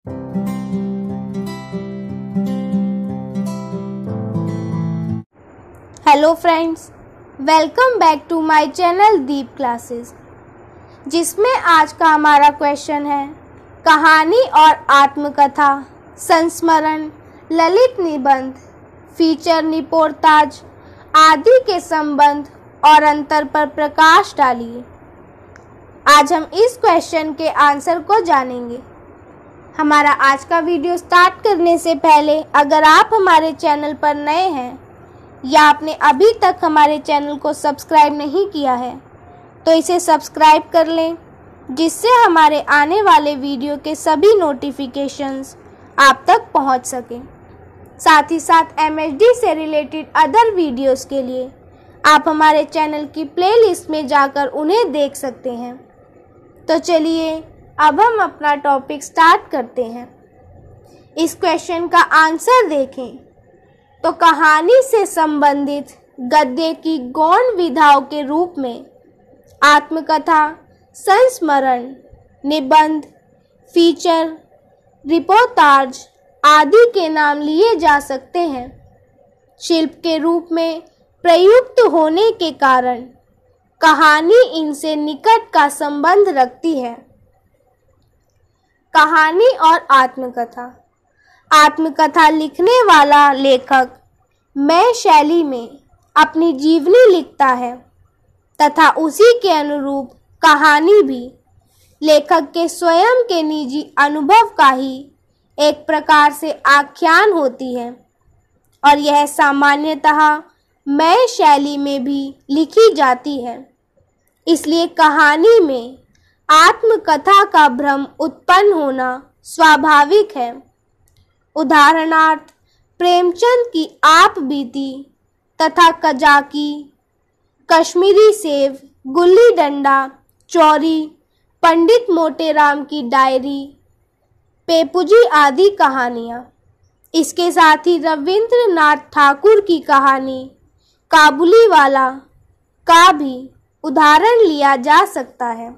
Hello friends, welcome back to my channel Deep classes, जिसमें आज का हमारा क्वेश्चन है कहानी और आत्मकथा, संस्मरण, ललित निबंध, फीचर, रिपोर्टाज आदि के संबंध और अंतर पर प्रकाश डालिए। आज हम इस क्वेश्चन के आंसर को जानेंगे। हमारा आज का वीडियो स्टार्ट करने से पहले अगर आप हमारे चैनल पर नए हैं या आपने अभी तक हमारे चैनल को सब्सक्राइब नहीं किया है तो इसे सब्सक्राइब कर लें, जिससे हमारे आने वाले वीडियो के सभी नोटिफिकेशंस आप तक पहुंच सकें। साथ ही साथ MHD से रिलेटेड अदर वीडियोस के लिए आप हमारे चैनल की प्लेलिस्ट में जाकर उन्हें देख सकते हैं। तो चलिए अब हम अपना टॉपिक स्टार्ट करते हैं। इस क्वेश्चन का आंसर देखें तो कहानी से संबंधित गद्य की गौण विधाओं के रूप में आत्मकथा, संस्मरण, निबंध, फीचर, रिपोर्टाज आदि के नाम लिए जा सकते हैं। शिल्प के रूप में प्रयुक्त होने के कारण कहानी इनसे निकट का संबंध रखती है। कहानी और आत्मकथा। आत्मकथा लिखने वाला लेखक मैं शैली में अपनी जीवनी लिखता है तथा उसी के अनुरूप कहानी भी लेखक के स्वयं के निजी अनुभव का ही एक प्रकार से आख्यान होती है और यह सामान्यतः मैं शैली में भी लिखी जाती है। इसलिए कहानी में आत्मकथा का भ्रम उत्पन्न होना स्वाभाविक है। उदाहरणार्थ प्रेमचंद की आप बीती तथा कजाकी, कश्मीरी सेव, गुल्ली डंडा, चौरी, पंडित मोटेराम की डायरी, पेपुजी आदि कहानियाँ। इसके साथ ही रविंद्रनाथ ठाकुर की कहानी काबुली वाला का भी उदाहरण लिया जा सकता है।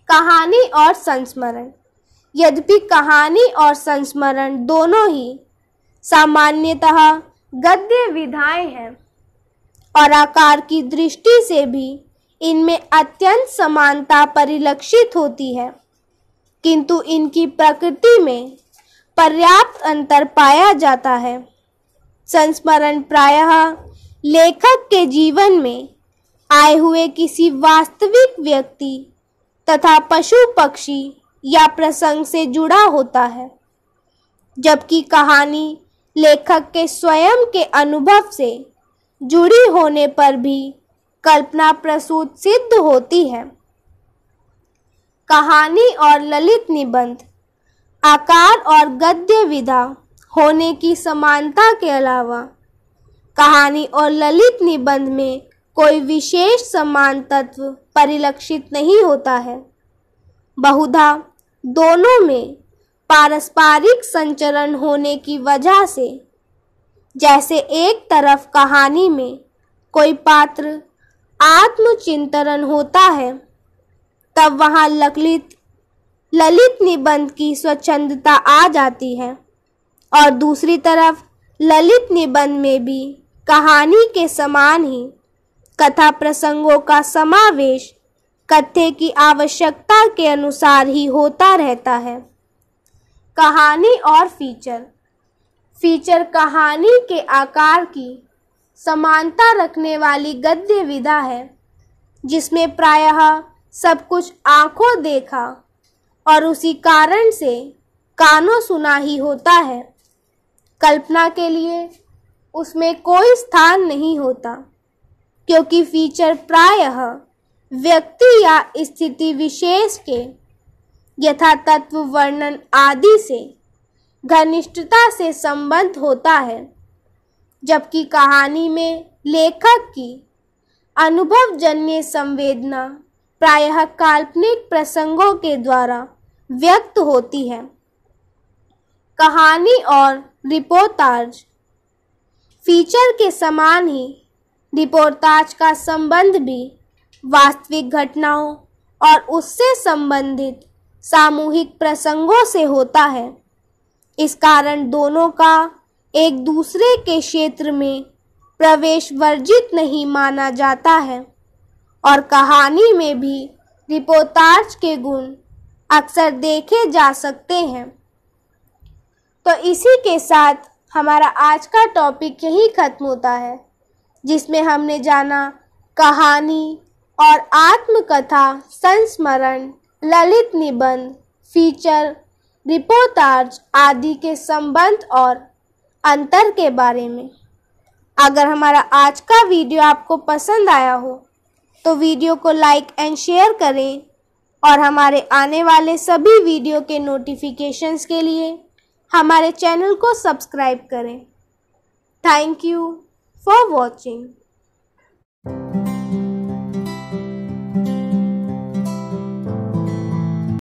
कहानी और संस्मरण। यद्यपि कहानी और संस्मरण दोनों ही सामान्यतः गद्य विधाएं हैं और आकार की दृष्टि से भी इनमें अत्यंत समानता परिलक्षित होती है, किंतु इनकी प्रकृति में पर्याप्त अंतर पाया जाता है। संस्मरण प्रायः लेखक के जीवन में आए हुए किसी वास्तविक व्यक्ति तथा पशु पक्षी या प्रसंग से जुड़ा होता है, जबकि कहानी लेखक के स्वयं के अनुभव से जुड़ी होने पर भी कल्पना प्रसूत सिद्ध होती है। कहानी और ललित निबंध। आकार और गद्य विधा होने की समानता के अलावा कहानी और ललित निबंध में कोई विशेष समान तत्व परिलक्षित नहीं होता है। बहुधा दोनों में पारस्परिक संचरण होने की वजह से, जैसे एक तरफ कहानी में कोई पात्र आत्मचिंतन होता है, तब वहाँ ललित निबंध की स्वच्छंदता आ जाती है और दूसरी तरफ ललित निबंध में भी कहानी के समान ही कथा प्रसंगों का समावेश कथ्य की आवश्यकता के अनुसार ही होता रहता है। कहानी और फीचर। फीचर कहानी के आकार की समानता रखने वाली गद्य विधा है, जिसमें प्रायः सब कुछ आंखों देखा और उसी कारण से कानों सुना ही होता है। कल्पना के लिए उसमें कोई स्थान नहीं होता, क्योंकि फीचर प्रायः व्यक्ति या स्थिति विशेष के यथातत्व वर्णन आदि से घनिष्ठता से संबद्ध होता है, जबकि कहानी में लेखक की अनुभवजन्य संवेदना प्रायः काल्पनिक प्रसंगों के द्वारा व्यक्त होती है। कहानी और रिपोर्टाज। फीचर के समान ही रिपोर्टाज का संबंध भी वास्तविक घटनाओं और उससे संबंधित सामूहिक प्रसंगों से होता है। इस कारण दोनों का एक दूसरे के क्षेत्र में प्रवेश वर्जित नहीं माना जाता है और कहानी में भी रिपोर्ताज के गुण अक्सर देखे जा सकते हैं। तो इसी के साथ हमारा आज का टॉपिक यही खत्म होता है, जिसमें हमने जाना कहानी और आत्मकथा, संस्मरण, ललित निबंध, फीचर, रिपोर्ताज आदि के संबंध और अंतर के बारे में। अगर हमारा आज का वीडियो आपको पसंद आया हो तो वीडियो को लाइक एंड शेयर करें और हमारे आने वाले सभी वीडियो के नोटिफिकेशंस के लिए हमारे चैनल को सब्सक्राइब करें। Thank you for watching.